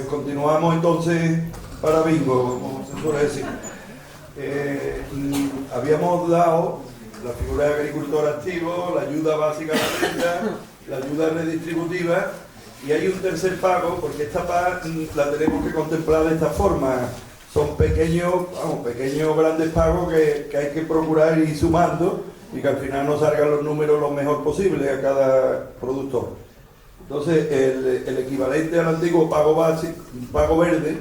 continuamos entonces para bingo, como se suele decir. Habíamos dado la figura de agricultor activo, la ayuda básica a la renta, la ayuda redistributiva, y hay un tercer pago, porque esta PAC la tenemos que contemplar de esta forma. Son pequeños grandes pagos que hay que procurar ir sumando y que al final nos salgan los números lo mejor posible a cada productor. Entonces, el equivalente al antiguo pago básico, pago verde,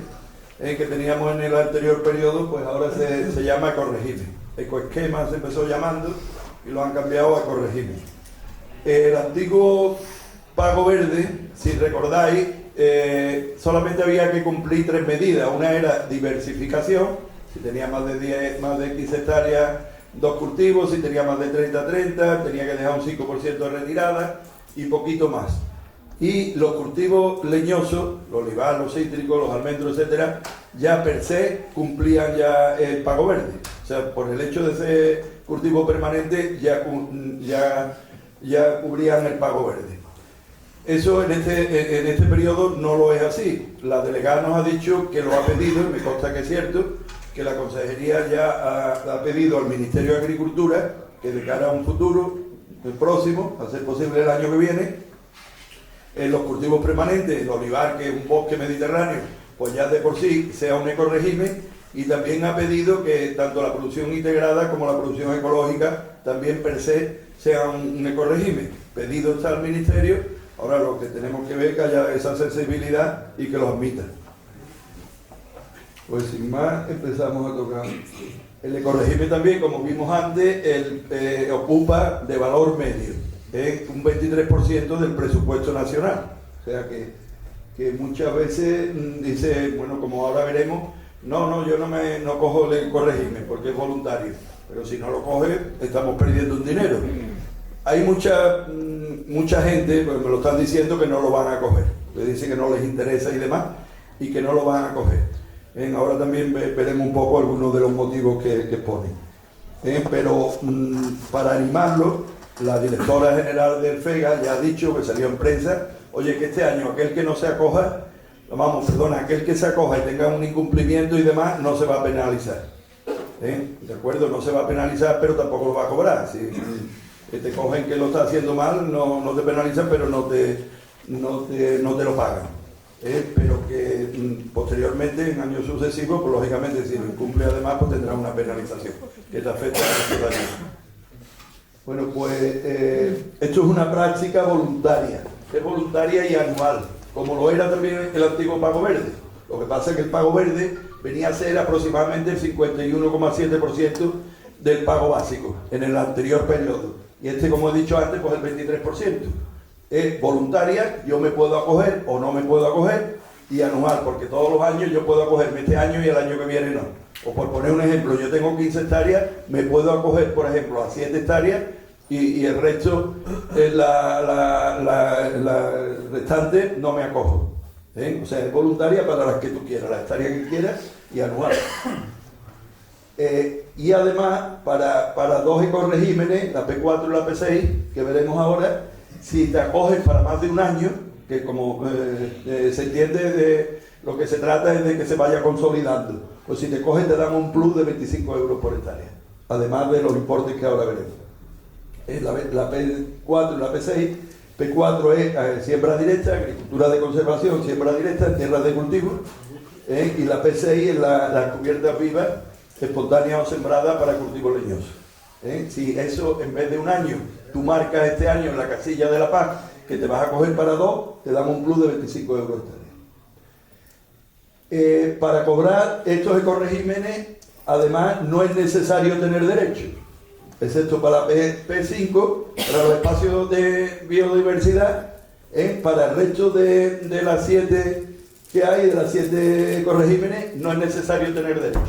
que teníamos en el anterior periodo, pues ahora se llama ecorégimen. Ecoesquema se empezó llamando y lo han cambiado a ecorégimen. El antiguo pago verde, si recordáis, solamente había que cumplir 3 medidas. Una era diversificación, si tenía más de X hectáreas, 2 cultivos, si tenía más de 30, tenía que dejar un 5% de retirada y poquito más. Y los cultivos leñosos, los olivar, los cítricos, los almendros, etcétera, ya per se cumplían ya el pago verde. O sea, por el hecho de ser cultivo permanente ya cubrían el pago verde. Eso en este periodo no lo es así. La delegada nos ha dicho que lo ha pedido, y me consta que es cierto, que la Consejería ya ha pedido al Ministerio de Agricultura que de cara a un futuro, el próximo, a ser posible el año que viene, en los cultivos permanentes, el olivar, que es un bosque mediterráneo, pues ya de por sí sea un ecorégimen, y también ha pedido que tanto la producción integrada como la producción ecológica también per se sea un ecorégimen. Pedido está al Ministerio, ahora lo que tenemos que ver es que haya esa sensibilidad y que lo admita. Pues sin más, empezamos a tocar. El ecorégimen también, como vimos antes, ocupa de valor medio, un 23% del presupuesto nacional. O sea que muchas veces dice, bueno, como ahora veremos, yo no cojo el ecorégimen porque es voluntario, pero si no lo coge, estamos perdiendo un dinero. Hay mucha gente, pues me lo están diciendo, que no lo van a coger. Le dicen que no les interesa y demás, y que no lo van a coger. Ahora también veremos un poco algunos de los motivos que ponen. Pero para animarlo, la directora general del FEGA ya ha dicho, que salió en prensa, oye, que este año aquel que no se acoja, aquel que se acoja y tenga un incumplimiento y demás, no se va a penalizar. ¿De acuerdo? No se va a penalizar, pero tampoco lo va a cobrar. Si te cogen que lo está haciendo mal, no te penalizan, pero no te lo pagan. Pero que posteriormente, en años sucesivos, pues lógicamente si lo incumple además, pues tendrá una penalización que te afecta a la ciudadanía. Bueno, pues esto es una práctica voluntaria, es voluntaria y anual, como lo era también el antiguo pago verde. Lo que pasa es que el pago verde venía a ser aproximadamente el 51,7% del pago básico en el anterior periodo. Y como he dicho antes, pues el 23%. Es voluntaria, yo me puedo acoger o no me puedo acoger, y anual, porque todos los años yo puedo acogerme este año y el año que viene no. O por poner un ejemplo, yo tengo 15 hectáreas, me puedo acoger, por ejemplo, a 7 hectáreas y el resto, la restante, no me acojo. O sea, es voluntaria para las que tú quieras, las hectáreas que quieras, y anual. Y además, para 2 ecoregímenes, la P4 y la P6, que veremos ahora, si te acoges para más de un año, que como se entiende, de lo que se trata es de que se vaya consolidando, pues si te coges te dan un plus de 25 euros por hectárea, además de los importes que ahora veremos. La P4 y la P6, P4 es siembra directa, agricultura de conservación, siembra directa en tierras de cultivo, y la P6 es la cubierta viva, espontánea o sembrada para cultivo leñoso. Si eso, en vez de un año, tú marcas este año en la casilla de la PAC que te vas a coger para 2, te dan un plus de 25 euros hectárea. Para cobrar estos ecoregímenes, además, no es necesario tener derecho, excepto para la P5, para los espacios de biodiversidad, para el resto de las 7 que hay, de las 7 ecoregímenes, no es necesario tener derecho.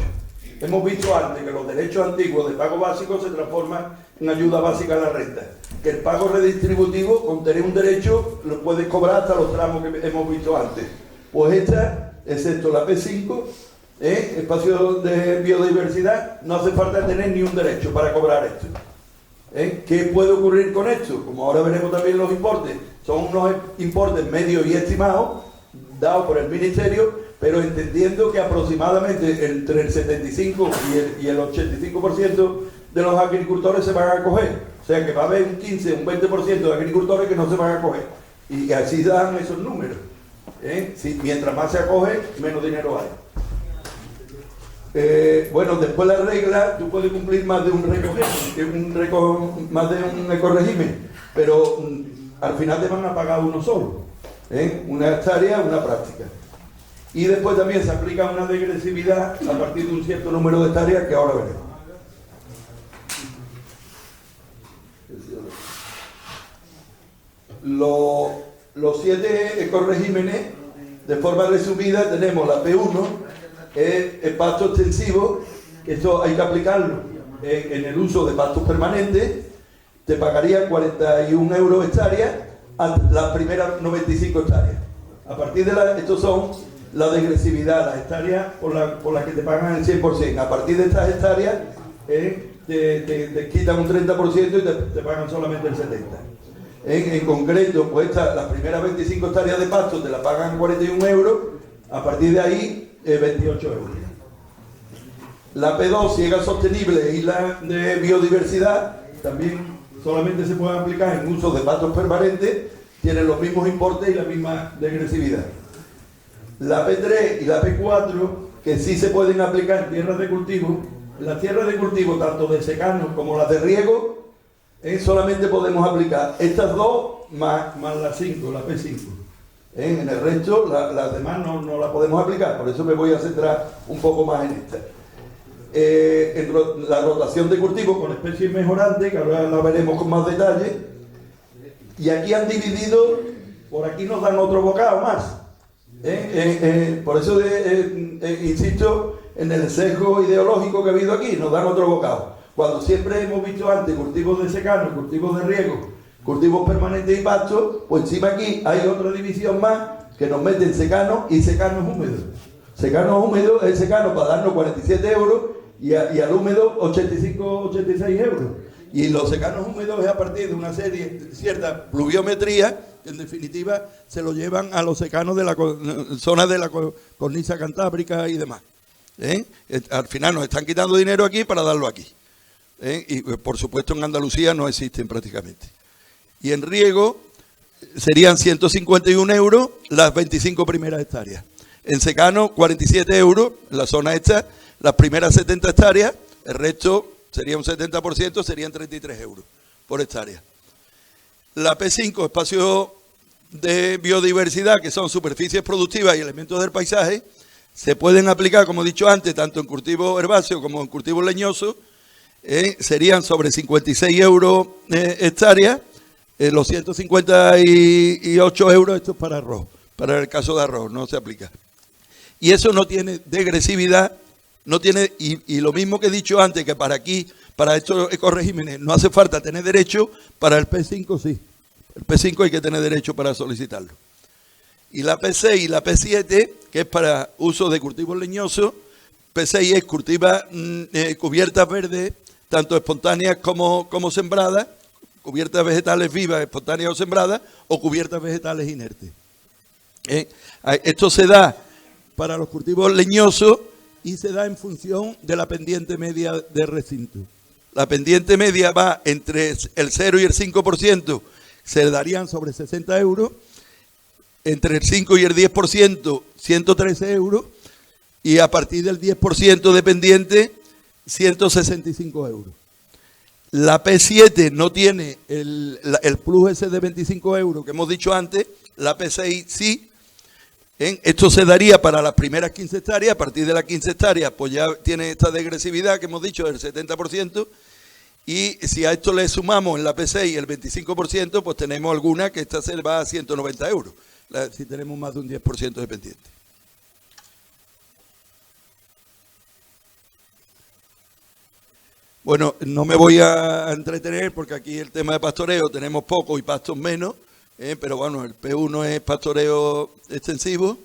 Hemos visto antes que los derechos antiguos de pago básico se transforman en ayuda básica a la renta. Que el pago redistributivo, con tener un derecho, lo puedes cobrar hasta los tramos que hemos visto antes. Pues esta, excepto la P5, espacio de biodiversidad, no hace falta tener ni un derecho para cobrar esto. ¿Qué puede ocurrir con esto? Como ahora veremos también los importes, son unos importes medios y estimados, dado por el Ministerio, pero entendiendo que aproximadamente entre el 75 y el 85% de los agricultores se van a acoger. O sea que va a haber un 15, un 20% de agricultores que no se van a acoger. Y así dan esos números. Si, mientras más se acoge, menos dinero hay. Bueno, después la regla, tú puedes cumplir más de un más de un ecorégimen, pero al final te van a pagar uno solo, una hectárea, una práctica. Y después también se aplica una degresividad a partir de un cierto número de hectáreas que ahora veremos. Los 7 ecoregímenes, de forma resumida, tenemos la P1, el pasto extensivo, que esto hay que aplicarlo en el uso de pastos permanentes, te pagaría 41 euros hectárea a las primeras 95 hectáreas. A partir de estos son la degresividad, las hectáreas por las que te pagan el 100%. A partir de estas hectáreas te quitan un 30% y te pagan solamente el 70%. En concreto, pues las primeras 25 hectáreas de pasto te la pagan 41 euros, a partir de ahí 28 euros. La P2, siega sostenible, y la de biodiversidad, también solamente se pueden aplicar en uso de pastos permanentes, tienen los mismos importes y la misma degresividad. La P3 y la P4, que sí se pueden aplicar en tierras de cultivo, las tierras de cultivo, tanto de secano como las de riego, solamente podemos aplicar estas dos más las 5, la P5. En el resto, las demás no las podemos aplicar, por eso me voy a centrar un poco más en esta. La rotación de cultivos con especies mejorantes, que ahora la veremos con más detalle, y aquí han dividido, por aquí nos dan otro bocado más. Por eso insisto en el sesgo ideológico que ha habido aquí, nos dan otro bocado. Cuando siempre hemos visto antes cultivos de secano, cultivos de riego, cultivos permanentes y pastos, pues encima aquí hay otra división más que nos meten secano y secanos húmedos. Secanos húmedos es secano para darnos 47 euros y al húmedo 86 euros. Y los secanos húmedos es a partir de una serie, cierta pluviometría, que en definitiva se lo llevan a los secanos de la zona de la cornisa cantábrica y demás. Al final nos están quitando dinero aquí para darlo aquí. Y por supuesto en Andalucía no existen prácticamente. Y en riego serían 151 euros las 25 primeras hectáreas. En secano 47 euros en la zona esta, las primeras 70 hectáreas, el resto sería un 70%, serían 33 euros por hectárea. La P5, espacio de biodiversidad, que son superficies productivas y elementos del paisaje, se pueden aplicar, como he dicho antes, tanto en cultivo herbáceo como en cultivo leñoso. Serían sobre 56 euros hectárea, los 158 euros, esto es para arroz, para el caso de arroz, no se aplica. Y eso no tiene degresividad, no tiene, y lo mismo que he dicho antes, que para aquí, para estos ecoregímenes, no hace falta tener derecho, para el P5 sí. El P5 hay que tener derecho para solicitarlo. Y la P6 y la P7, que es para uso de cultivos leñosos, P6 es cubiertas verdes, tanto espontáneas como sembradas, cubiertas vegetales vivas, espontáneas o sembradas, o cubiertas vegetales inertes. Esto se da para los cultivos leñosos y se da en función de la pendiente media de recinto. La pendiente media va entre el 0 y el 5%, se darían sobre 60 euros, entre el 5 y el 10%, 113 euros, y a partir del 10% de pendiente, 165 euros. La P7 no tiene el plus ese de 25 euros que hemos dicho antes, la P6 sí. Esto se daría para las primeras 15 hectáreas, a partir de las 15 hectáreas pues ya tiene esta degresividad que hemos dicho del 70%, y si a esto le sumamos en la P6 el 25%, pues tenemos alguna que esta se va a 190 euros, si tenemos más de un 10% de pendiente. Bueno, no me voy a entretener porque aquí el tema de pastoreo tenemos poco y pastos menos, pero bueno, el P1 es pastoreo extensivo,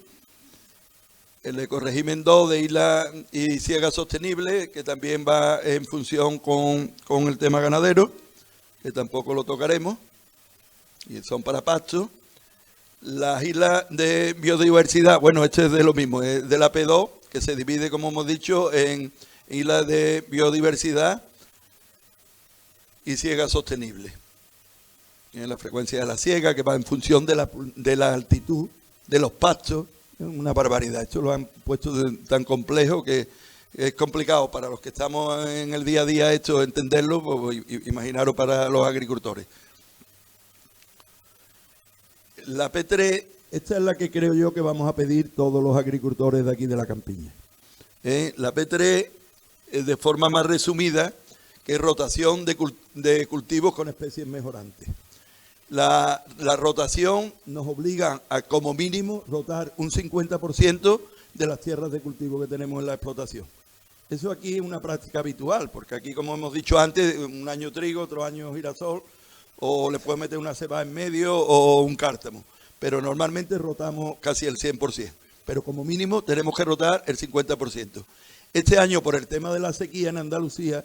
el ecorégimen 2 de isla y siega sostenible, que también va en función con el tema ganadero, que tampoco lo tocaremos, y son para pastos. Las islas de biodiversidad, bueno, este es de lo mismo, es de la P2, que se divide, como hemos dicho, en islas de biodiversidad y siega sostenible. La frecuencia de la siega, que va en función de la altitud de los pastos, es una barbaridad. Esto lo han puesto tan complejo que es complicado para los que estamos en el día a día esto entenderlo, pues, imaginaros para los agricultores. La P3, esta es la que creo yo que vamos a pedir todos los agricultores de aquí de la campiña. La P3, de forma más resumida, que es rotación de cultivos con especies mejorantes. La rotación nos obliga a, como mínimo, rotar un 50% de las tierras de cultivo que tenemos en la explotación. Eso aquí es una práctica habitual, porque aquí, como hemos dicho antes, un año trigo, otro año girasol, o le puedes meter una ceba en medio o un cártamo. Pero normalmente rotamos casi el 100%. Pero como mínimo tenemos que rotar el 50%. Este año, por el tema de la sequía en Andalucía,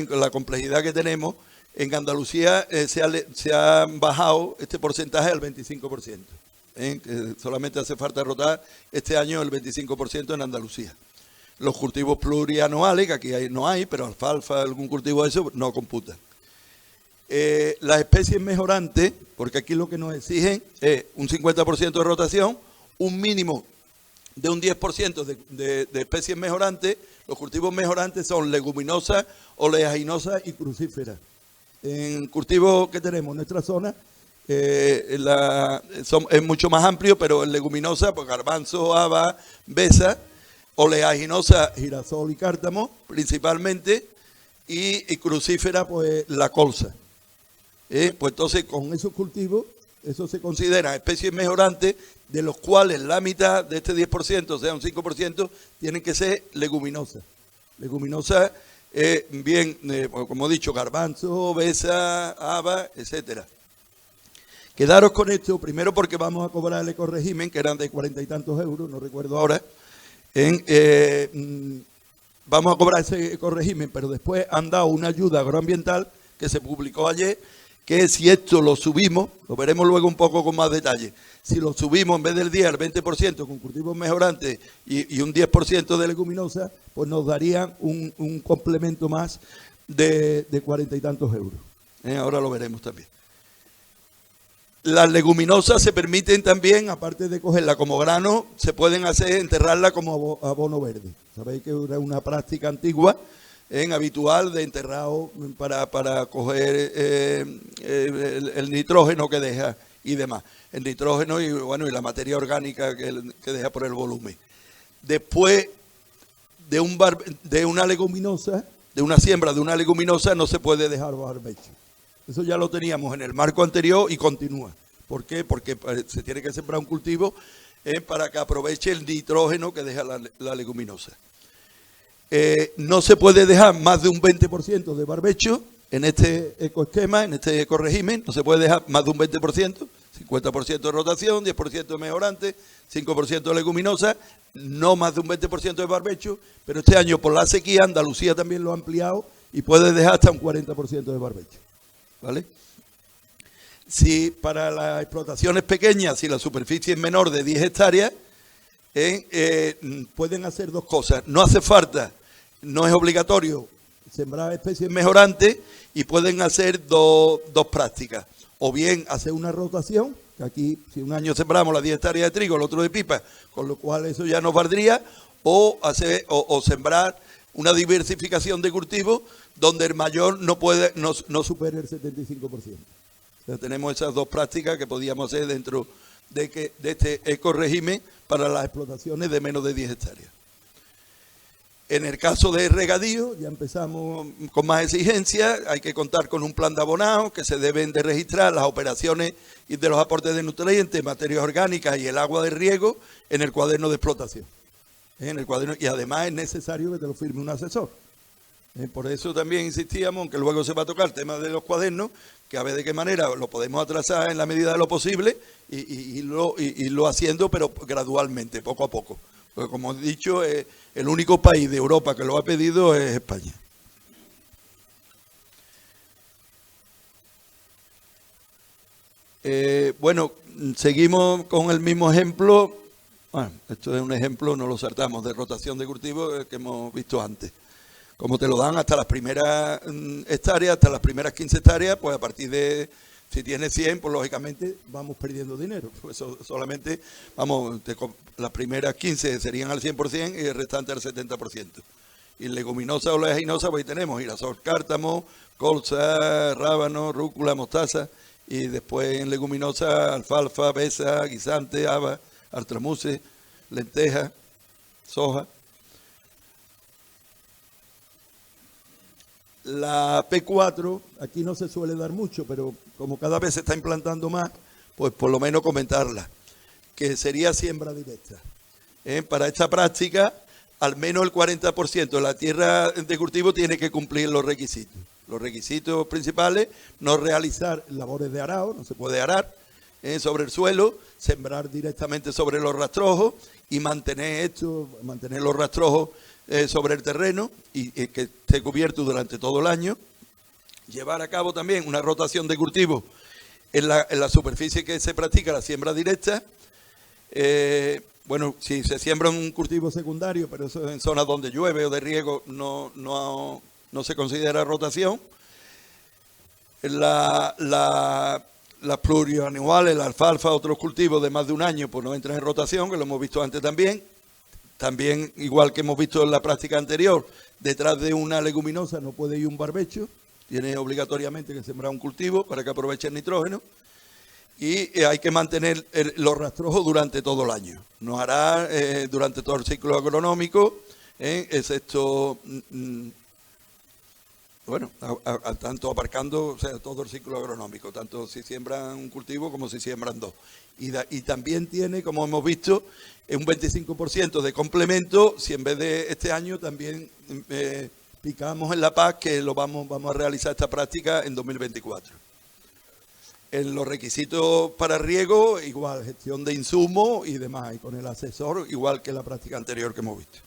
con la complejidad que tenemos, en Andalucía se ha bajado este porcentaje al 25%. Que solamente hace falta rotar este año el 25% en Andalucía. Los cultivos plurianuales, que aquí no hay, pero alfalfa, algún cultivo de eso, no computan. Las especies mejorantes, porque aquí lo que nos exigen es un 50% de rotación, un mínimo de un 10% de especies mejorantes. Los cultivos mejorantes son leguminosas, oleaginosas y crucíferas. En cultivos que tenemos en nuestra zona es mucho más amplio, pero en leguminosa, pues garbanzo, haba, besa, oleaginosa, girasol y cártamo principalmente, y crucífera, pues la colza. Pues entonces con esos cultivos, eso se considera especies mejorantes, de los cuales la mitad de este 10%, o sea un 5%, tienen que ser leguminosas. Leguminosas, como he dicho, garbanzo, besa, haba, etcétera. Quedaros con esto, primero porque vamos a cobrar el ecorégimen, que eran de 40 y tantos euros, no recuerdo ahora. Vamos a cobrar ese ecorégimen, pero después han dado una ayuda agroambiental que se publicó ayer, que si esto lo subimos, lo veremos luego un poco con más detalle, si lo subimos en vez del 10 al 20% con cultivos mejorantes y un 10% de leguminosas, pues nos darían un complemento más de 40 y tantos euros. Ahora lo veremos también. Las leguminosas se permiten también, aparte de cogerla como grano, se pueden enterrarla como abono verde. Sabéis que era una práctica antigua, habitual de enterrado para coger el nitrógeno que deja y demás. El nitrógeno y la materia orgánica que deja por el volumen. Después de una leguminosa, de una siembra de una leguminosa, no se puede dejar barbecho. Eso ya lo teníamos en el marco anterior y continúa. ¿Por qué? Porque se tiene que sembrar un cultivo para que aproveche el nitrógeno que deja la leguminosa. No se puede dejar más de un 20% de barbecho en este ecoesquema, en este ecorégimen. No se puede dejar más de un 20%, 50% de rotación, 10% de mejorante, 5% de leguminosa, no más de un 20% de barbecho, pero este año por la sequía Andalucía también lo ha ampliado y puede dejar hasta un 40% de barbecho. ¿Vale? Si para las explotaciones pequeñas, si la superficie es menor de 10 hectáreas, pueden hacer dos cosas. No hace falta, no es obligatorio sembrar especies mejorantes y pueden hacer dos prácticas. O bien hacer una rotación, que aquí si un año sembramos las 10 hectáreas de trigo, el otro de pipa, con lo cual eso ya nos valdría, o sembrar una diversificación de cultivos donde el mayor no supere el 75%. O sea, tenemos esas dos prácticas que podíamos hacer dentro de este ecorégimen para las explotaciones de menos de 10 hectáreas. En el caso de regadío, ya empezamos con más exigencias, hay que contar con un plan de abonado, que se deben de registrar las operaciones y de los aportes de nutrientes, materias orgánicas y el agua de riego en el cuaderno de explotación. Y además es necesario que te lo firme un asesor. Por eso también insistíamos, aunque luego se va a tocar el tema de los cuadernos, que a ver de qué manera lo podemos atrasar en la medida de lo posible y lo haciendo, pero gradualmente, poco a poco. Porque como he dicho, el único país de Europa que lo ha pedido es España. Bueno, seguimos con el mismo ejemplo. Bueno, esto es un ejemplo, no lo saltamos, de rotación de cultivos que hemos visto antes. Como te lo dan hasta las primeras hectáreas, hasta las primeras 15 hectáreas, pues a partir de, si tienes 100, pues lógicamente vamos perdiendo dinero. Pues solamente, vamos, las primeras 15 serían al 100% y el restante al 70%. Y leguminosa o oleaginosa, pues ahí tenemos girasol, cártamo, colza, rábano, rúcula, mostaza. Y después en leguminosa, alfalfa, besa, guisante, haba, artramuse, lenteja, soja. La P4, aquí no se suele dar mucho, pero como cada vez se está implantando más, pues por lo menos comentarla, que sería siembra directa. Para esta práctica, al menos el 40% de la tierra de cultivo tiene que cumplir los requisitos. Los requisitos principales: no realizar labores de arado, no se puede arar sobre el suelo, sembrar directamente sobre los rastrojos y mantener los rastrojos sobre el terreno y que esté cubierto durante todo el año. Llevar a cabo también una rotación de cultivos en la superficie que se practica la siembra directa. Bueno, si se siembra un cultivo secundario, pero eso en zonas donde llueve o de riego, no se considera rotación. Las plurianuales, la alfalfa, otros cultivos de más de un año, pues no entran en rotación, que lo hemos visto antes también. También, igual que hemos visto en la práctica anterior, detrás de una leguminosa no puede ir un barbecho, tiene obligatoriamente que sembrar un cultivo para que aproveche el nitrógeno. Y hay que mantener los rastrojos durante todo el año. No hará durante todo el ciclo agronómico, excepto, bueno, tanto aparcando, o sea, todo el ciclo agronómico, tanto si siembran un cultivo como si siembran dos. Y también tiene, como hemos visto, un 25% de complemento, si en vez de este año también picamos en La Paz, que vamos a realizar esta práctica en 2024. En los requisitos para riego, igual, gestión de insumos y demás, y con el asesor, igual que la práctica anterior que hemos visto.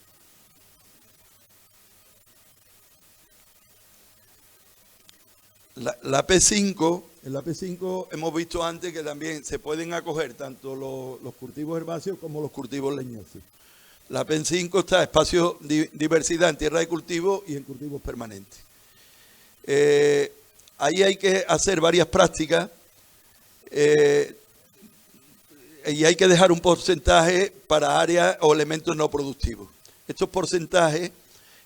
La P5, en la P5 hemos visto antes que también se pueden acoger tanto los cultivos herbáceos como los cultivos leñosos. La P5 está espacio diversidad en tierra de cultivo y en cultivos permanentes. Ahí hay que hacer varias prácticas. Y hay que dejar un porcentaje para áreas o elementos no productivos. Estos porcentajes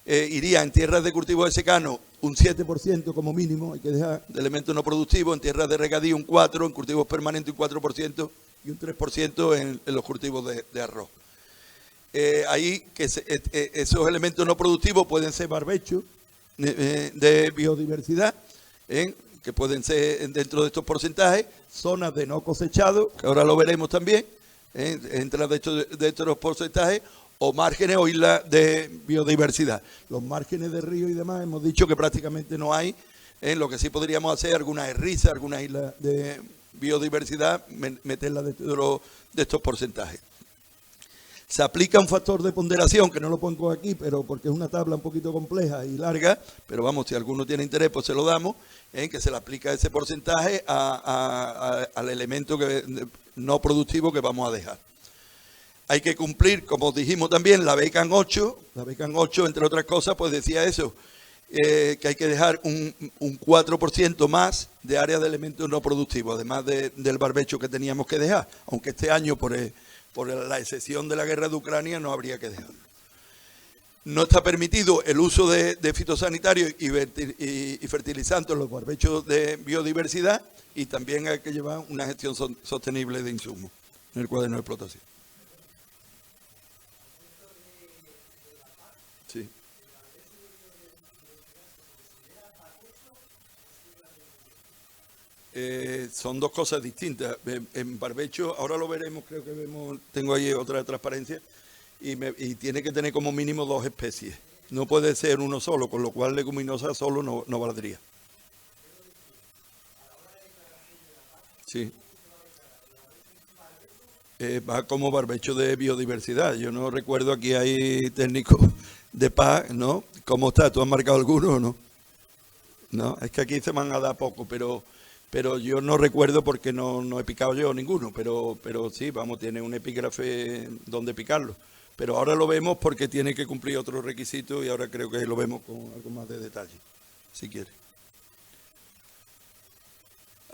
irían en tierras de cultivo de secano un 7% como mínimo, hay que dejar de elementos no productivos, en tierras de regadío un 4%, en cultivos permanentes un 4% y un 3% en los cultivos de arroz. Ahí que esos elementos no productivos pueden ser barbechos de biodiversidad, que pueden ser dentro de estos porcentajes, zonas de no cosechado, que ahora lo veremos también, entra de estos porcentajes, o márgenes o islas de biodiversidad. Los márgenes de río y demás hemos dicho que prácticamente no hay. Lo que sí podríamos hacer, algunas risas, algunas islas de biodiversidad, meterlas dentro de estos porcentajes. Se aplica un factor de ponderación, que no lo pongo aquí, pero porque es una tabla un poquito compleja y larga, pero vamos, si alguno tiene interés, pues se lo damos, que se le aplica ese porcentaje al elemento no productivo que vamos a dejar. Hay que cumplir, como dijimos también, la BECAN 8. La BECAN 8, entre otras cosas, pues decía eso, que hay que dejar un 4% más de área de elementos no productivos, además del barbecho que teníamos que dejar, aunque este año por la excepción de la guerra de Ucrania no habría que dejarlo. No está permitido el uso de fitosanitarios y fertilizantes en los barbechos de biodiversidad, y también hay que llevar una gestión sostenible de insumos en el cuaderno de explotación. Sí. Son dos cosas distintas. En barbecho, ahora lo veremos, creo que tengo ahí otra transparencia, y tiene que tener como mínimo 2 especies. No puede ser uno solo, con lo cual leguminosa solo no valdría. Sí. Va como barbecho de biodiversidad. Yo no recuerdo, aquí hay técnicos de paz, ¿no? ¿Cómo está? ¿Tú has marcado alguno o no? No, es que aquí se van a dar poco, pero pero yo no recuerdo porque no he picado yo ninguno, pero sí, vamos, tiene un epígrafe donde picarlo. Pero ahora lo vemos porque tiene que cumplir otros requisitos y ahora creo que lo vemos con algo más de detalle, si quiere.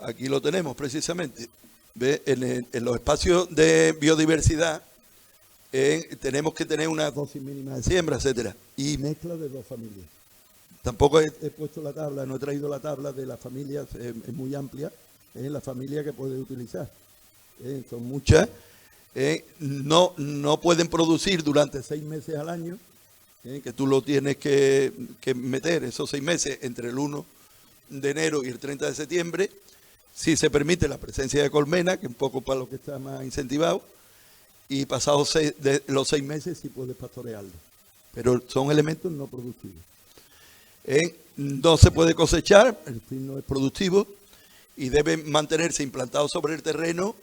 Aquí lo tenemos precisamente. ¿Ve? En los espacios de biodiversidad tenemos que tener una dosis mínima de siembra, etcétera, y mezcla de 2 familias. Tampoco he puesto la tabla, no he traído la tabla de las familias, es muy amplia, es la familia que puede utilizar. Son muchas. No pueden producir durante 6 meses al año, que tú lo tienes que meter esos 6 meses entre el 1 de enero y el 30 de septiembre, si se permite la presencia de colmena, que es un poco para lo que está más incentivado, y pasados los 6 meses sí puedes pastorearlo. Pero son elementos no productivos. No se puede cosechar, el fin no es productivo, y debe mantenerse implantado sobre el terreno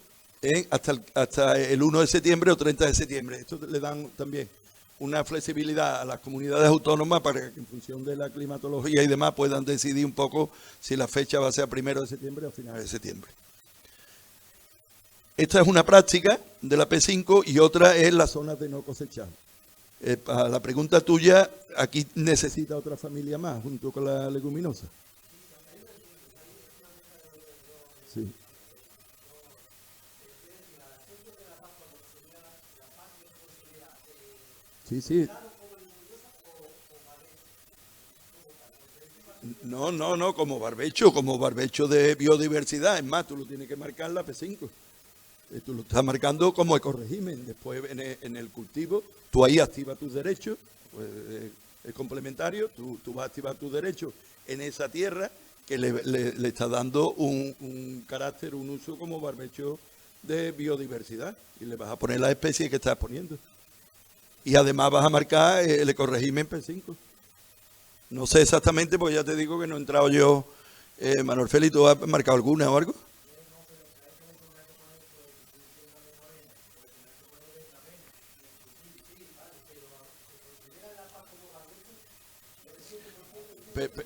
hasta el 1 de septiembre o 30 de septiembre. Esto le dan también una flexibilidad a las comunidades autónomas para que en función de la climatología y demás puedan decidir un poco si la fecha va a ser a 1 de septiembre o a finales de septiembre. Esta es una práctica de la P5 y otra es las zonas de no cosechar. Para la pregunta tuya, aquí necesita otra familia más junto con la leguminosa. Sí. Sí. No, como barbecho de biodiversidad. Es más, tú lo tienes que marcar la P5. Tú lo estás marcando como ecorrégimen. Después en el cultivo, tú ahí activas tus derechos, pues, es complementario, tú vas a activar tus derechos en esa tierra que le está dando un carácter, un uso como barbecho de biodiversidad. Y le vas a poner la especie que estás poniendo. Y además vas a marcar el ecorrégimen P5. No sé exactamente, porque ya te digo que no he entrado yo. Manuel Félix, ¿tú has marcado alguna o algo?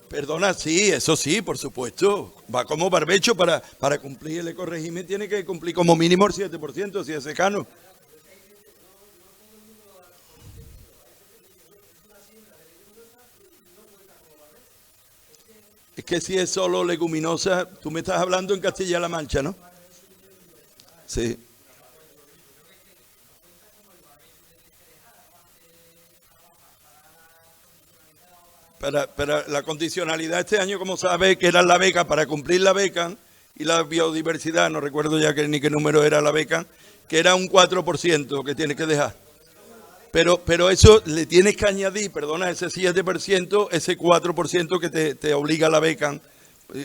Perdona, sí, eso sí, por supuesto. Va como barbecho para cumplir el ecorrégimen, tiene que cumplir como mínimo el 7%, si es secano. Es que si es solo leguminosa, tú me estás hablando en Castilla-La Mancha, ¿no? Sí. Para la condicionalidad este año, como sabes, que era la beca, para cumplir la beca y la biodiversidad, no recuerdo ya ni qué número era la beca, que era un 4% que tienes que dejar. Pero eso le tienes que añadir, perdona, ese 7%, ese 4% que te obliga a la beca,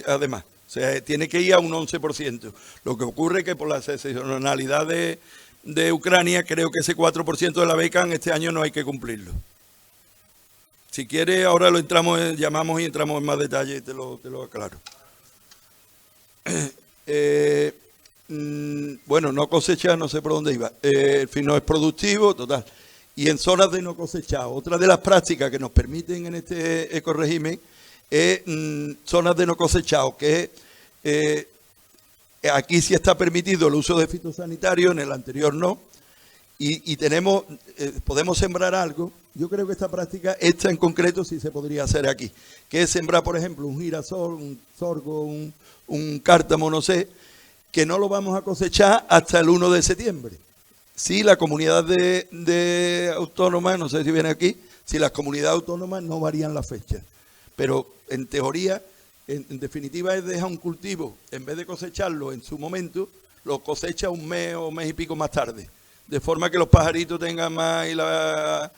además. O sea, tiene que ir a un 11%. Lo que ocurre es que por la excepcionalidad de Ucrania, creo que ese 4% de la beca este año no hay que cumplirlo. Si quieres, ahora lo llamamos y entramos en más detalle y te lo aclaro. Bueno, no cosecha, no sé por dónde iba. El fin no es productivo, total. Y en zonas de no cosechado, otra de las prácticas que nos permiten en este ecorrégimen es zonas de no cosechado, que aquí sí está permitido el uso de fitosanitario, en el anterior no. Y podemos sembrar algo. Yo creo que esta práctica, esta en concreto, sí se podría hacer aquí. Que es sembrar, por ejemplo, un girasol, un sorgo, un cártamo, no sé, que no lo vamos a cosechar hasta el 1 de septiembre. Si la comunidad de autónomas, no sé si viene aquí, si las comunidades autónomas no varían la fecha. Pero en teoría, en definitiva, es dejar un cultivo, en vez de cosecharlo en su momento, lo cosecha un mes o mes y pico más tarde. De forma que los pajaritos tengan más y la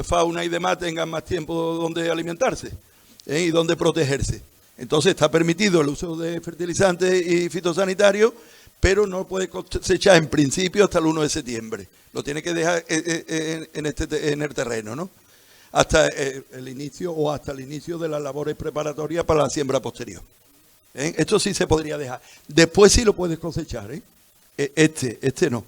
fauna y demás tengan más tiempo donde alimentarse y donde protegerse. Entonces está permitido el uso de fertilizantes y fitosanitarios, pero no puede cosechar en principio hasta el 1 de septiembre. Lo tiene que dejar en el terreno, ¿no? Hasta el inicio o hasta el inicio de las labores preparatorias para la siembra posterior. Esto sí se podría dejar. Después sí lo puedes cosechar, Este no.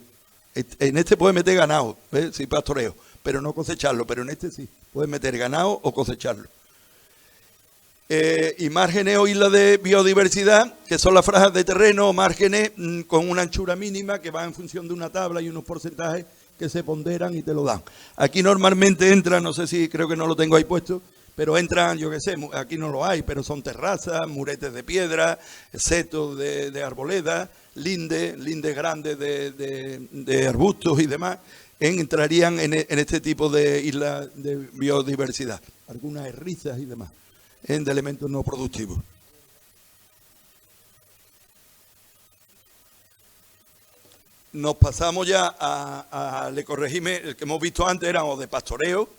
En este puedes meter ganado, sí, pastoreo, pero no cosecharlo. Pero en este sí, puedes meter ganado o cosecharlo. y márgenes o islas de biodiversidad, que son las franjas de terreno o márgenes con una anchura mínima que va en función de una tabla y unos porcentajes que se ponderan y te lo dan. Aquí normalmente entran, no sé si creo que no lo tengo ahí puesto, pero entran, yo qué sé, aquí no lo hay, pero son terrazas, muretes de piedra, setos de arboleda, lindes grandes de arbustos y demás, entrarían en este tipo de islas de biodiversidad. Algunas errizas y demás, de elementos no productivos. Nos pasamos ya al ecorregime, el que hemos visto antes era o de pastoreo,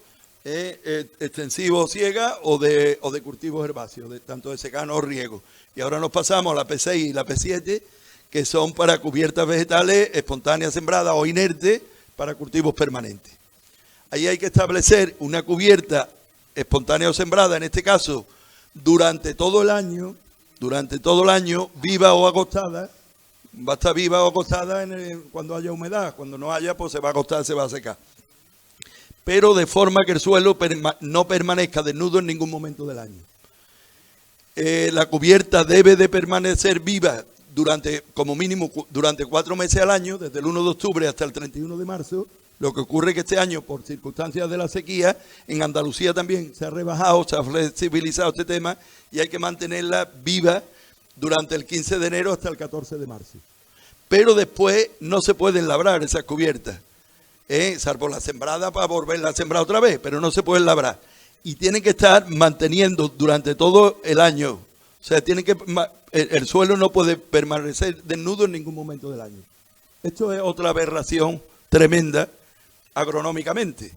extensivo o siega, o de cultivos herbáceos, tanto de secano o riego. Y ahora nos pasamos a la P6 y la P7, que son para cubiertas vegetales espontáneas sembradas o inertes para cultivos permanentes. Ahí hay que establecer una cubierta espontánea o sembrada, en este caso, durante todo el año, viva o acostada. Va a estar viva o acostada cuando haya humedad. Cuando no haya, pues se va a acostar, se va a secar. Pero de forma que el suelo no permanezca desnudo en ningún momento del año. La cubierta debe de permanecer viva como mínimo durante 4 meses al año, desde el 1 de octubre hasta el 31 de marzo. Lo que ocurre es que este año, por circunstancias de la sequía, en Andalucía también se ha rebajado, se ha flexibilizado este tema y hay que mantenerla viva durante el 15 de enero hasta el 14 de marzo. Pero después no se pueden labrar esas cubiertas, salvo la sembrada para volverla a sembrar otra vez, pero no se pueden labrar. Y tienen que estar manteniendo durante todo el año. O sea, el suelo no puede permanecer desnudo en ningún momento del año. Esto es otra aberración tremenda agronómicamente,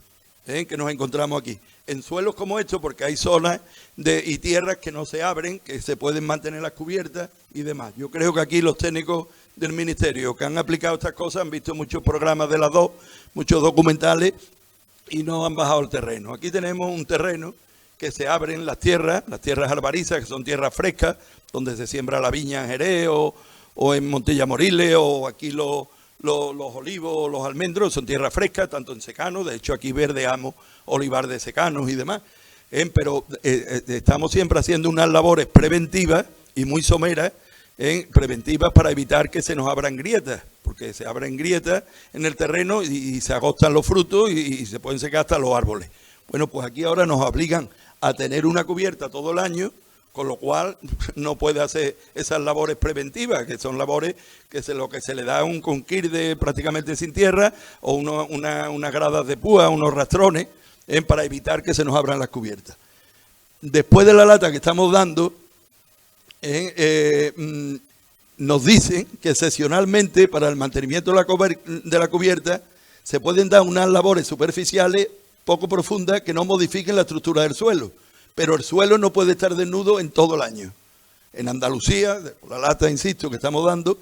que nos encontramos aquí. En suelos como estos, porque hay zonas y tierras que no se abren, que se pueden mantener las cubiertas y demás. Yo creo que aquí los técnicos del Ministerio que han aplicado estas cosas han visto muchos programas de las dos, muchos documentales, y no han bajado el terreno. Aquí tenemos un terreno que se abren las tierras albarizas, que son tierras frescas, donde se siembra la viña en Jerez o en Montilla Moriles, o aquí los olivos, los almendros, son tierras frescas, tanto en secano. De hecho, aquí verdeamos olivar de secanos y demás. Pero estamos siempre haciendo unas labores preventivas y muy someras, preventivas para evitar que se nos abran grietas, porque se abren grietas en el terreno y se agostan los frutos y se pueden secar hasta los árboles. Bueno, pues aquí ahora nos obligan a tener una cubierta todo el año, con lo cual no puede hacer esas labores preventivas, que son labores lo que se le da un conquirde prácticamente sin tierra, o unas gradas de púa, unos rastrones, para evitar que se nos abran las cubiertas. Después de la lata que estamos dando, nos dicen que excepcionalmente para el mantenimiento de la cubierta se pueden dar unas labores superficiales poco profundas que no modifiquen la estructura del suelo. Pero el suelo no puede estar desnudo en todo el año. En Andalucía, por la lata, insisto, que estamos dando,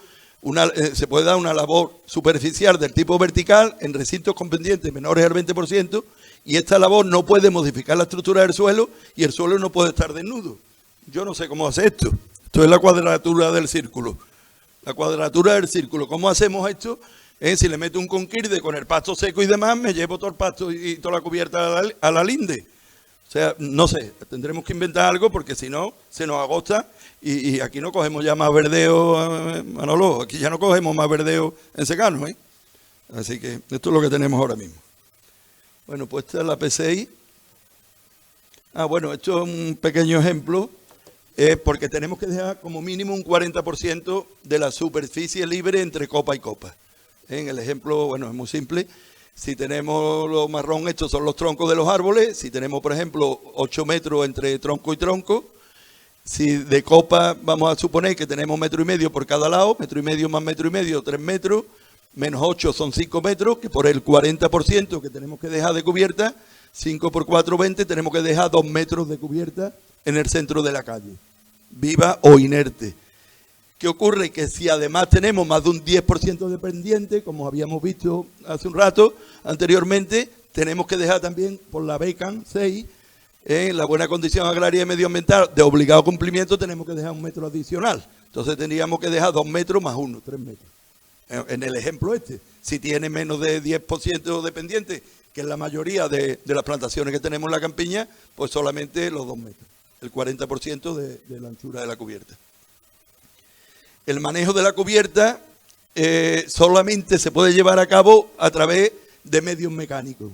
se puede dar una labor superficial del tipo vertical en recintos con pendientes menores al 20%, y esta labor no puede modificar la estructura del suelo y el suelo no puede estar desnudo. Yo no sé cómo hacer esto. Esto es la cuadratura del círculo. La cuadratura del círculo. ¿Cómo hacemos esto? Si le meto un conquirde con el pasto seco y demás, me llevo todo el pasto y toda la cubierta a la linde. O sea, no sé, tendremos que inventar algo porque si no, se nos agosta y aquí no cogemos ya más verdeo, Manolo, aquí ya no cogemos más verdeo en secano, Así que esto es lo que tenemos ahora mismo. Bueno, pues esta es la P6. Bueno, esto es un pequeño ejemplo, porque tenemos que dejar como mínimo un 40% de la superficie libre entre copa y copa. En el ejemplo, bueno, es muy simple. Si tenemos lo marrón, estos son los troncos de los árboles. Si tenemos, por ejemplo, 8 metros entre tronco y tronco, si de copa vamos a suponer que tenemos 1,5 metros por cada lado, 1,5 metros más 1,5 metros, 3 metros, menos 8 son 5 metros, que por el 40% que tenemos que dejar de cubierta, 5 por 4, 20, tenemos que dejar 2 metros de cubierta en el centro de la calle, viva o inerte. ¿Qué ocurre? Que si además tenemos más de un 10% de pendiente, como habíamos visto hace un rato anteriormente, tenemos que dejar también por la BECAN 6, la buena condición agraria y medioambiental de obligado cumplimiento, tenemos que dejar 1 metro adicional. Entonces tendríamos que dejar 2 metros más 1, 3 metros. En el ejemplo si tiene menos de 10% de pendiente, que es la mayoría de las plantaciones que tenemos en la campiña, pues solamente los 2 metros. el 40% de la anchura de la cubierta. El manejo de la cubierta solamente se puede llevar a cabo a través de medios mecánicos.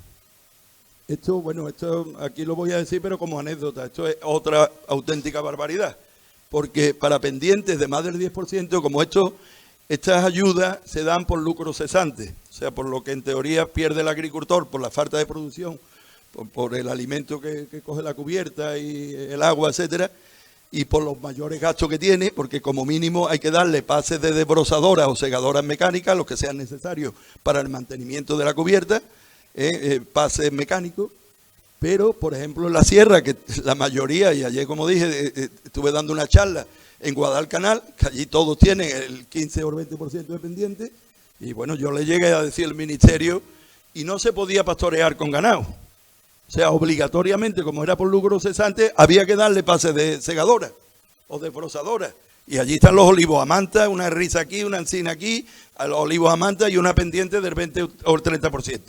Esto, bueno, esto aquí lo voy a decir, pero como anécdota, esto es otra auténtica barbaridad, porque para pendientes de más del 10%, como estas ayudas se dan por lucro cesante, o sea, por lo que en teoría pierde el agricultor por la falta de producción, por el alimento que coge la cubierta y el agua, etcétera, y por los mayores gastos que tiene, porque como mínimo hay que darle pases de desbrozadoras o segadoras mecánicas, los que sean necesarios para el mantenimiento de la cubierta, pases mecánicos. Pero, por ejemplo, en la sierra, que la mayoría, y ayer, como dije, estuve dando una charla en Guadalcanal, que allí todos tienen el 15 o el 20% de pendiente, y bueno, yo le llegué a decir al ministerio, y no se podía pastorear con ganado. O sea, obligatoriamente, como era por lucro cesante, había que darle pases de segadora o de desbrozadora. Y allí están los olivos a manta, una risa aquí, una encina aquí, a los olivos a manta y una pendiente del 20 o el 30%.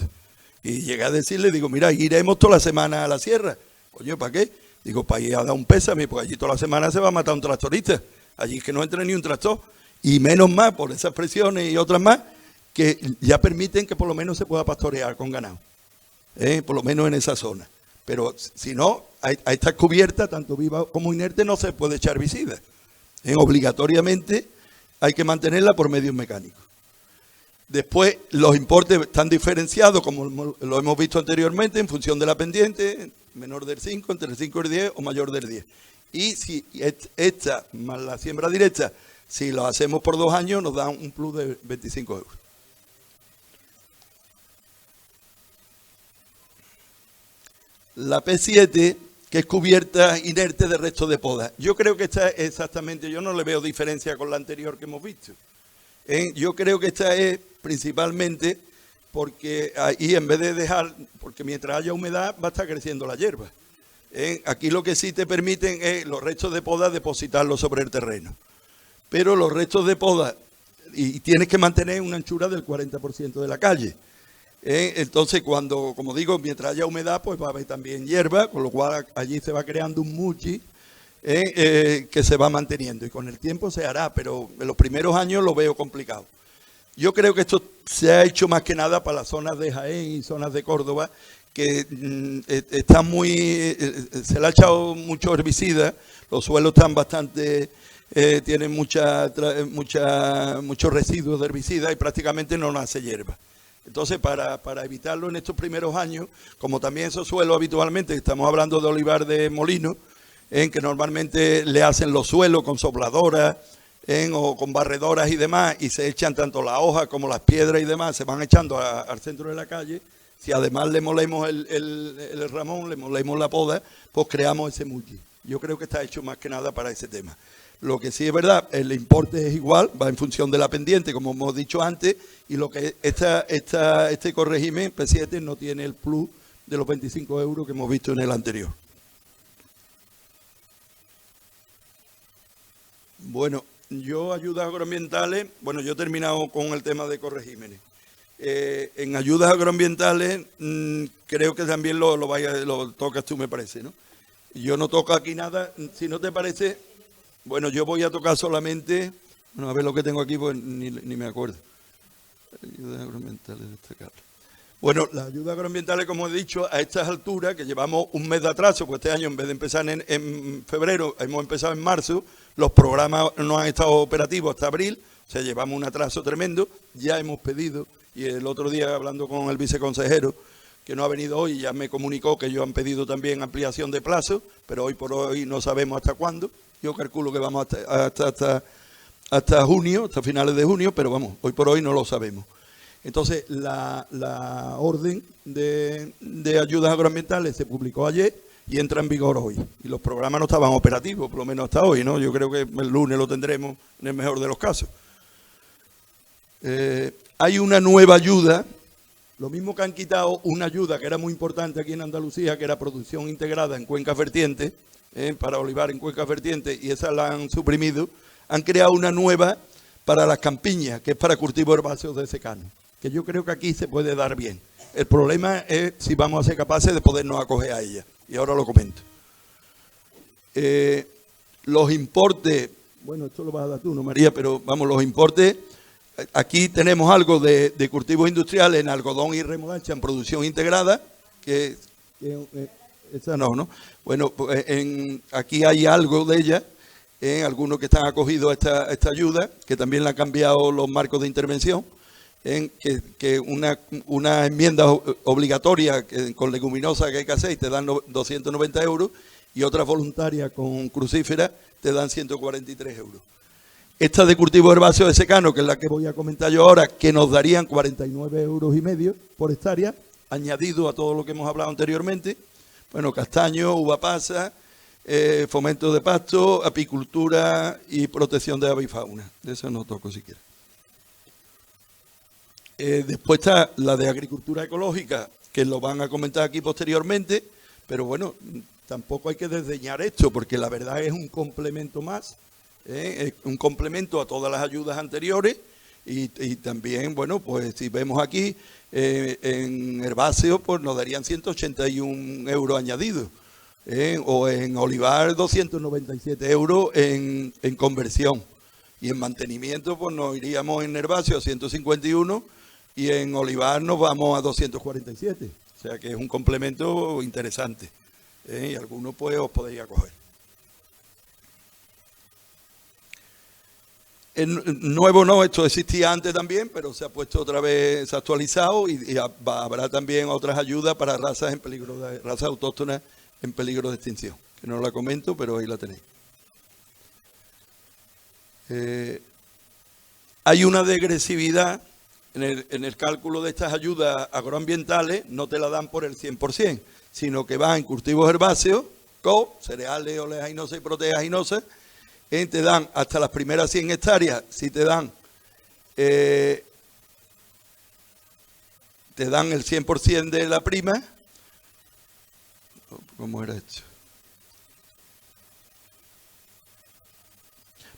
Y llegué a decirle, digo, mira, iremos toda la semana a la sierra. Coño, ¿para qué? Digo, para ir a dar un pésame, porque allí toda la semana se va a matar un tractorista. Allí es que no entra ni un tractor. Y menos más, por esas presiones y otras más, que ya permiten que por lo menos se pueda pastorear con ganado. Por lo menos en esa zona. Pero si no, a esta cubierta, tanto viva como inerte, no se puede echar herbicida. Obligatoriamente hay que mantenerla por medios mecánicos. Después, los importes están diferenciados, como lo hemos visto anteriormente, en función de la pendiente, menor del 5, entre el 5 y el 10 o mayor del 10. Y si esta más la siembra directa, si lo hacemos por 2 años, nos da un plus de 25 euros. La P7, que es cubierta inerte de restos de poda. Yo creo que esta es exactamente, yo no le veo diferencia con la anterior que hemos visto. Yo creo que esta es principalmente porque ahí en vez de dejar, porque mientras haya humedad va a estar creciendo la hierba. Aquí lo que sí te permiten es los restos de poda depositarlos sobre el terreno. Pero los restos de poda, y tienes que mantener una anchura del 40% de la calle. Entonces, como digo, mientras haya humedad, pues va a haber también hierba, con lo cual allí se va creando un mulchi que se va manteniendo. Y con el tiempo se hará, pero en los primeros años lo veo complicado. Yo creo que esto se ha hecho más que nada para las zonas de Jaén y zonas de Córdoba, que están se le ha echado mucho herbicida, los suelos están bastante, tienen muchos residuos de herbicida y prácticamente no nace hierba. Entonces, para evitarlo en estos primeros años, como también esos suelos habitualmente, estamos hablando de olivar de molino, que normalmente le hacen los suelos con sopladoras o con barredoras y demás, y se echan tanto las hojas como las piedras y demás, se van echando al centro de la calle. Si además le molemos el ramón, le molemos la poda, pues creamos ese mulchi. Yo creo que está hecho más que nada para ese tema. Lo que sí es verdad, el importe es igual, va en función de la pendiente, como hemos dicho antes, y lo que este corregime P7 no tiene el plus de los 25 euros que hemos visto en el anterior. Bueno, yo ayudas agroambientales, bueno, yo he terminado con el tema de corregímenes. En ayudas agroambientales creo que también lo tocas tú, me parece, ¿no? Yo no toco aquí nada, si no te parece, bueno, yo voy a tocar solamente, bueno, a ver lo que tengo aquí, pues ni me acuerdo. Ayudas agroambientales destacables. Bueno, las ayudas agroambientales, como he dicho, a estas alturas, que llevamos un mes de atraso, pues este año en vez de empezar en febrero, hemos empezado en marzo, los programas no han estado operativos hasta abril, o sea, llevamos un atraso tremendo, ya hemos pedido, y el otro día hablando con el viceconsejero, que no ha venido hoy, ya me comunicó que ellos han pedido también ampliación de plazo, pero hoy por hoy no sabemos hasta cuándo. Yo calculo que vamos hasta junio, hasta finales de junio, pero vamos, hoy por hoy no lo sabemos. Entonces, la orden de ayudas agroambientales se publicó ayer y entra en vigor hoy. Y los programas no estaban operativos, por lo menos hasta hoy, ¿no? Yo creo que el lunes lo tendremos en el mejor de los casos. Hay una nueva ayuda, lo mismo que han quitado una ayuda que era muy importante aquí en Andalucía, que era producción integrada en cuencas vertientes, para olivar en cuencas vertientes, y esa la han suprimido. Han creado una nueva para las campiñas, que es para cultivo herbáceos de secano, que yo creo que aquí se puede dar bien. El problema es si vamos a ser capaces de podernos acoger a ella, y ahora lo comento. Los importes, bueno, esto lo vas a dar tú, ¿no, María? Pero vamos, los importes, aquí tenemos algo de cultivos industriales en algodón y remolacha en producción integrada, que esa no. Bueno, pues aquí hay algo de ella, algunos que están acogidos a esta ayuda, que también le han cambiado los marcos de intervención, que una enmienda obligatoria con leguminosa que hay que hacer y te dan 290 euros, y otras voluntarias con crucífera te dan 143 euros. Esta de cultivo herbáceo de secano, que es la que voy a comentar yo ahora, que nos darían 49,5 euros por hectárea, añadido a todo lo que hemos hablado anteriormente. Bueno, castaño, uva pasa, fomento de pasto, apicultura y protección de avifauna. De eso no toco siquiera. Después está la de agricultura ecológica, que lo van a comentar aquí posteriormente, pero bueno, tampoco hay que desdeñar esto, porque la verdad es un complemento más, es un complemento a todas las ayudas anteriores, y también, bueno, pues si vemos aquí, en herbáceo, pues nos darían 181 euros añadidos, o en olivar 297 euros en conversión, y en mantenimiento, pues nos iríamos en herbáceo a 151, y en olivar nos vamos a 247, o sea que es un complemento interesante. Y algunos pues os podéis acoger. Nuevo no, esto existía antes también, pero se ha puesto otra vez, se ha actualizado y habrá también otras ayudas para razas en peligro razas autóctonas en peligro de extinción, que no la comento, pero ahí la tenéis. Hay una degresividad en el cálculo de estas ayudas agroambientales, no te la dan por el 100%. Sino que van en cultivos herbáceos, cereales, oleaginosas y proteaginosas, te dan hasta las primeras 100 hectáreas, si te dan el 100% de la prima. ¿Cómo era esto?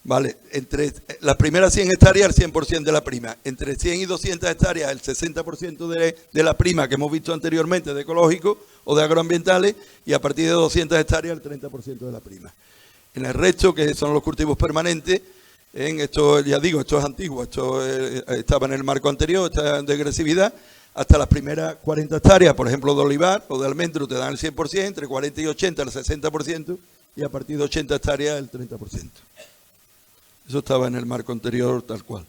Vale, entre las primeras 100 hectáreas el 100% de la prima, entre 100 y 200 hectáreas el 60% de la prima que hemos visto anteriormente de ecológico o de agroambientales, y a partir de 200 hectáreas el 30% de la prima. En el resto, que son los cultivos permanentes, esto ya digo, esto es antiguo, esto estaba en el marco anterior, esta degresividad, hasta las primeras 40 hectáreas, por ejemplo, de olivar o de almendro te dan el 100%, entre 40 y 80 el 60%, y a partir de 80 hectáreas el 30%. Eso estaba en el marco anterior tal cual.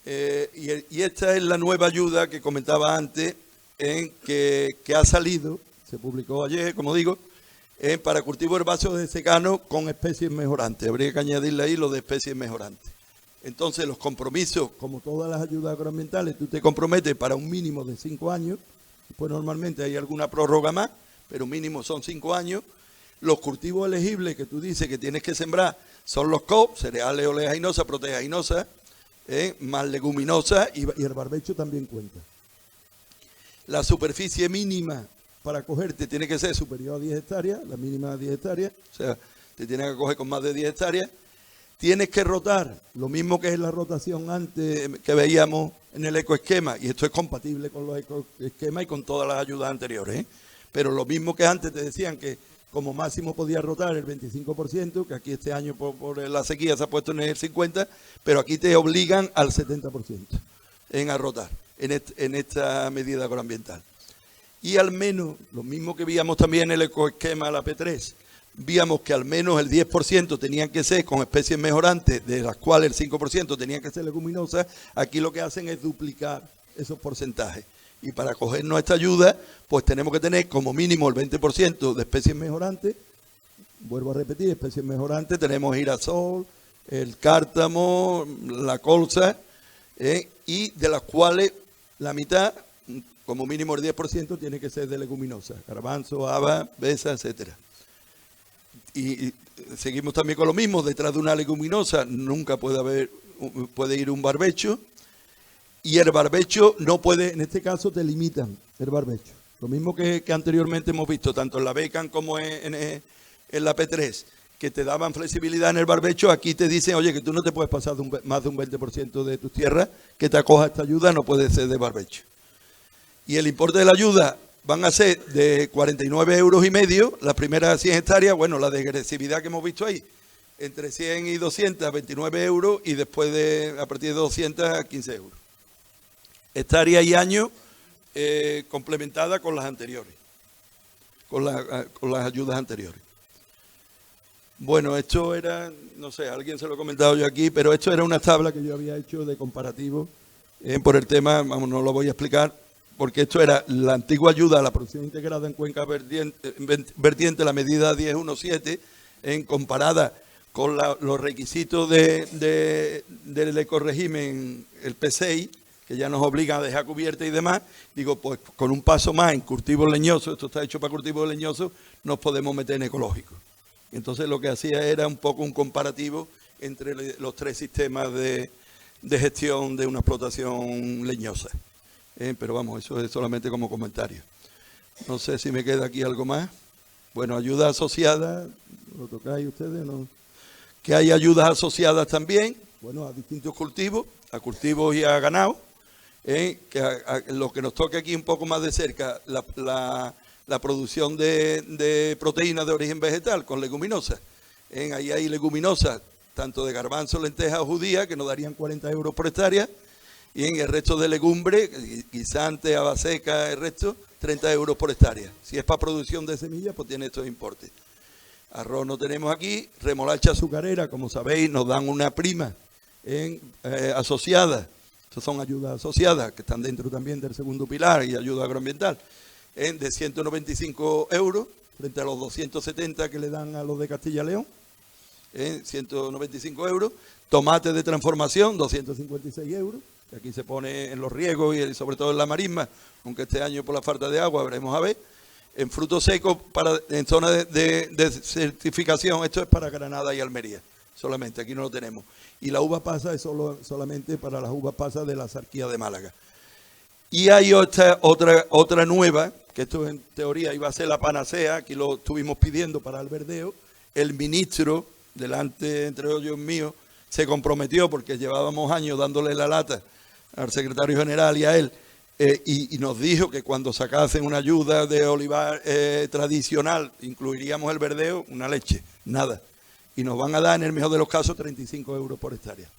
Y esta es la nueva ayuda que comentaba antes, que ha salido, se publicó ayer, como digo, para cultivo herbáceo de secano con especies mejorantes. Habría que añadirle ahí lo de especies mejorantes. Entonces, los compromisos, como todas las ayudas agroambientales, tú te comprometes para un mínimo de 5 años, pues normalmente hay alguna prórroga más, pero mínimo son 5 años. Los cultivos elegibles que tú dices que tienes que sembrar son los COP, cereales, oleaginosas, proteaginosas, más leguminosas, y el barbecho también cuenta. La superficie mínima para cogerte tiene que ser superior a 10 hectáreas, la mínima a 10 hectáreas, o sea, te tienes que coger con más de 10 hectáreas. Tienes que rotar, lo mismo que es la rotación antes que veíamos en el ecoesquema, y esto es compatible con los ecoesquemas y con todas las ayudas anteriores, pero lo mismo que antes te decían que como máximo podía rotar el 25%, que aquí este año por la sequía se ha puesto en el 50%, pero aquí te obligan al 70% a rotar en esta medida agroambiental. Y al menos, lo mismo que veíamos también en el ecoesquema, la P3, víamos que al menos el 10% tenían que ser con especies mejorantes, de las cuales el 5% tenían que ser leguminosas. Aquí lo que hacen es duplicar esos porcentajes. Y para cogernos esta ayuda, pues tenemos que tener como mínimo el 20% de especies mejorantes. Vuelvo a repetir, especies mejorantes, tenemos girasol, el cártamo, la colza, y de las cuales la mitad, como mínimo el 10%, tiene que ser de leguminosas, garbanzo, haba, besa, etcétera. Y seguimos también con lo mismo, detrás de una leguminosa nunca puede ir un barbecho. Y el barbecho no puede, en este caso te limitan el barbecho. Lo mismo que anteriormente hemos visto, tanto en la Becan como en la P3, que te daban flexibilidad en el barbecho, aquí te dicen, oye, que tú no te puedes pasar más de un 20% de tus tierras, que te acoja esta ayuda, no puede ser de barbecho. Y el importe de la ayuda van a ser de 49,5 euros, las primeras 100 hectáreas, bueno, la degresividad que hemos visto ahí, entre 100 y 200, 29 euros, y después a partir de 200, 15 euros. Hectárea y año complementada con las anteriores, con las ayudas anteriores. Bueno, esto era, no sé, alguien se lo he comentado yo aquí, pero esto era una tabla que yo había hecho de comparativo por el tema, vamos, no lo voy a explicar, porque esto era la antigua ayuda a la producción integrada en cuenca vertiente, la medida 1017, comparada con los requisitos del ecorégimen, el P6, que ya nos obliga a dejar cubierta y demás. Digo, pues con un paso más en cultivos leñosos, esto está hecho para cultivos leñosos, nos podemos meter en ecológico. Entonces lo que hacía era un poco un comparativo entre los tres sistemas de gestión de una explotación leñosa. Pero vamos, eso es solamente como comentario. No sé si me queda aquí algo más. Bueno, ayuda asociada, ¿lo tocáis ustedes? ¿No? Que hay ayudas asociadas también, bueno, a distintos cultivos, a cultivos y a ganado. Que lo que nos toca aquí un poco más de cerca, la producción de proteínas de origen vegetal con leguminosas. Ahí hay leguminosas, tanto de garbanzo, lentejas o judía, que nos darían 40 euros por hectárea, y en el resto de legumbre, guisante, haba seca, el resto, 30 euros por hectárea. Si es para producción de semillas, pues tiene estos importes. Arroz no tenemos aquí, remolacha azucarera, como sabéis, nos dan una prima asociada. Estas son ayudas asociadas, que están dentro también del segundo pilar y ayuda agroambiental, de 195 euros, frente a los 270 que le dan a los de Castilla y León, 195 euros. Tomate de transformación, 256 euros, que aquí se pone en los riegos y sobre todo en la marisma, aunque este año por la falta de agua veremos a ver. En frutos secos, en zona de certificación, esto es para Granada y Almería, solamente, aquí no lo tenemos. Y la uva pasa es solamente para las uvas pasas de la Sarquía de Málaga. Y hay otra nueva, que esto en teoría iba a ser la panacea, aquí lo estuvimos pidiendo para el verdeo. El ministro, delante entre ellos míos, se comprometió, porque llevábamos años dándole la lata al secretario general y a él, y nos dijo que cuando sacasen una ayuda de olivar tradicional, incluiríamos el verdeo, una leche, nada. Y nos van a dar, en el mejor de los casos, 35 euros por hectárea.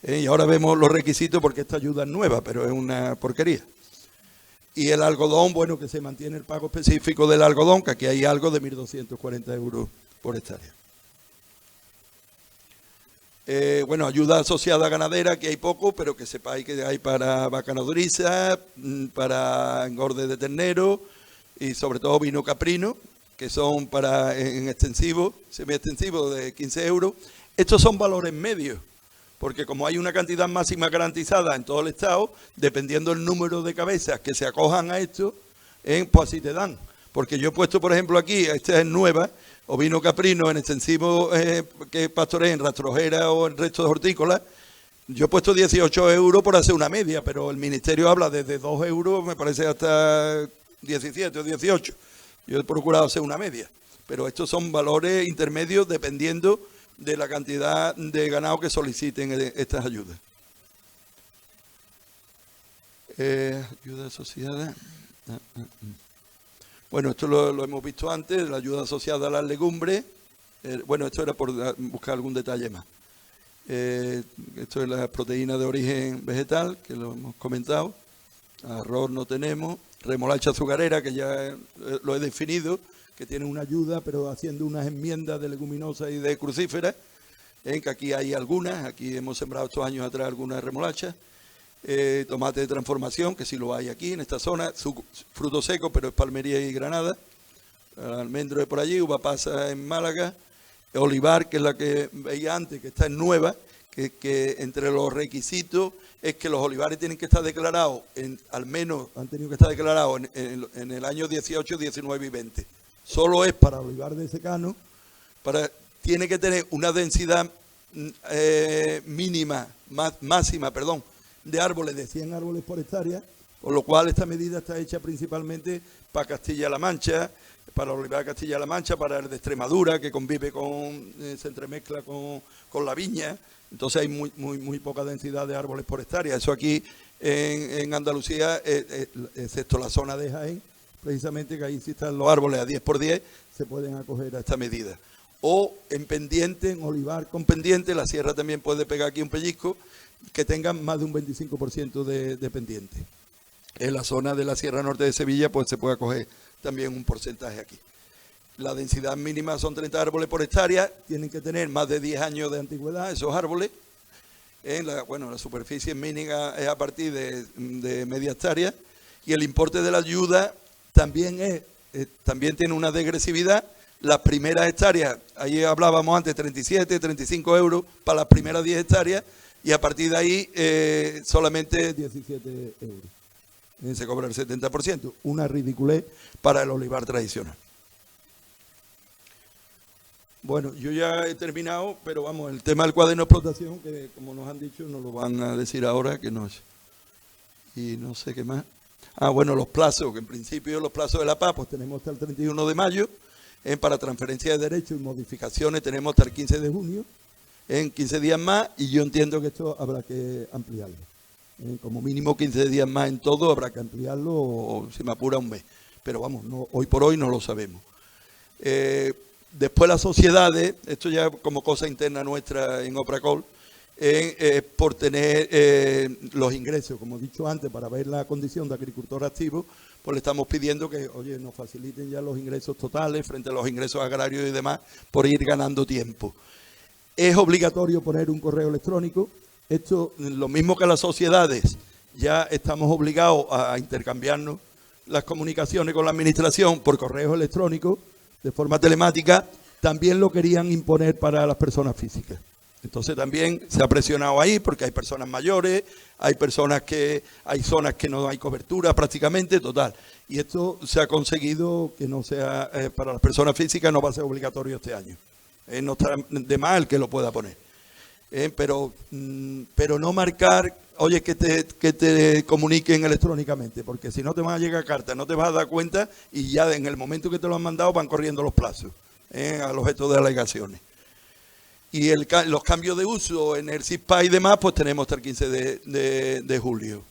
Y ahora vemos los requisitos, porque esta ayuda es nueva, pero es una porquería. Y el algodón, bueno, que se mantiene el pago específico del algodón, que aquí hay algo de 1.240 euros por hectárea. Bueno, ayuda asociada ganadera, que hay poco, pero que sepáis que hay para vaca nodriza, para engorde de ternero y sobre todo vino caprino, que son para en extensivo, semi-extensivo de 15 euros. Estos son valores medios, porque como hay una cantidad máxima garantizada en todo el Estado, dependiendo del número de cabezas que se acojan a esto, pues así te dan. Porque yo he puesto, por ejemplo, aquí, esta es nueva, ovino caprino en extensivo que pastoree en rastrojera o en restos de hortícolas. Yo he puesto 18 euros por hacer una media, pero el ministerio habla desde 2 euros, me parece, hasta 17 o 18. Yo he procurado hacer una media, pero estos son valores intermedios dependiendo de la cantidad de ganado que soliciten estas ayudas. Ayuda asociada. Bueno, esto lo hemos visto antes, la ayuda asociada a las legumbres. Bueno, esto era por buscar algún detalle más. Esto es la proteína de origen vegetal, que lo hemos comentado. Arroz no tenemos. Remolacha azucarera, que ya lo he definido, que tiene una ayuda, pero haciendo unas enmiendas de leguminosas y de crucíferas, que aquí hay algunas, aquí hemos sembrado estos años atrás algunas remolachas. Tomate de transformación, que sí lo hay aquí en esta zona, fruto seco, pero es Palmería y Granada, almendro de por allí, uva pasa en Málaga, olivar, que es la que veía antes, que está en nueva, que entre los requisitos es que los olivares tienen que estar declarados, al menos han tenido que estar declarados en el año 18, 19 y 20. Solo es para olivar de secano, tiene que tener una densidad máxima, de árboles de 100 árboles por hectárea, por lo cual esta medida está hecha principalmente para Castilla-La Mancha, para el olivar de Castilla-La Mancha, para el de Extremadura, que convive se entremezcla con la viña. Entonces hay muy poca densidad de árboles por hectárea. Eso aquí en Andalucía, excepto la zona de Jaén, precisamente que ahí si están los árboles a 10 por 10, se pueden acoger a esta medida. O en pendiente, en olivar con pendiente, la sierra también puede pegar aquí un pellizco, que tengan más de un 25% de pendiente. En la zona de la Sierra Norte de Sevilla, pues se puede acoger también un porcentaje aquí. La densidad mínima son 30 árboles por hectárea, tienen que tener más de 10 años de antigüedad esos árboles. La superficie mínima es a partir de media hectárea, y el importe de la ayuda también tiene una degresividad. Las primeras hectáreas, ahí hablábamos antes, 37, 35 euros para las primeras 10 hectáreas, y a partir de ahí solamente 17 euros. Se cobra el 70%, una ridiculez para el olivar tradicional. Bueno, yo ya he terminado, pero vamos, el tema del cuaderno de explotación, que como nos han dicho, nos lo van a decir ahora, que no es. Y no sé qué más. Bueno, los plazos, que en principio los plazos de la paz, pues tenemos hasta el 31 de mayo, para transferencia de derechos y modificaciones tenemos hasta el 15 de junio, en 15 días más, y yo entiendo que esto habrá que ampliarlo. Como mínimo 15 días más en todo, habrá que ampliarlo, o si me apura un mes. Pero vamos, no, hoy por hoy no lo sabemos. Después las sociedades, esto ya como cosa interna nuestra en Opracol, por tener los ingresos, como he dicho antes, para ver la condición de agricultor activo, pues le estamos pidiendo que, oye, nos faciliten ya los ingresos totales frente a los ingresos agrarios y demás, por ir ganando tiempo. Es obligatorio poner un correo electrónico. Esto, lo mismo que las sociedades, ya estamos obligados a intercambiarnos las comunicaciones con la administración por correo electrónico, de forma telemática, también lo querían imponer para las personas físicas. Entonces también se ha presionado ahí, porque hay personas mayores, hay zonas que no hay cobertura prácticamente, total. Y esto se ha conseguido que no sea, para las personas físicas no va a ser obligatorio este año. No está de más el que lo pueda poner. Pero no marcar, oye, que te comuniquen electrónicamente, porque si no te van a llegar cartas, no te vas a dar cuenta, y ya en el momento que te lo han mandado van corriendo los plazos al objeto de alegaciones. Y los cambios de uso en el CISPA y demás, pues tenemos hasta el 15 de julio.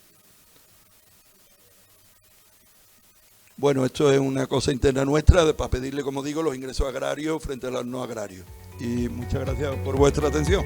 Bueno, esto es una cosa interna nuestra para pedirle, como digo, los ingresos agrarios frente a los no agrarios. Y muchas gracias por vuestra atención.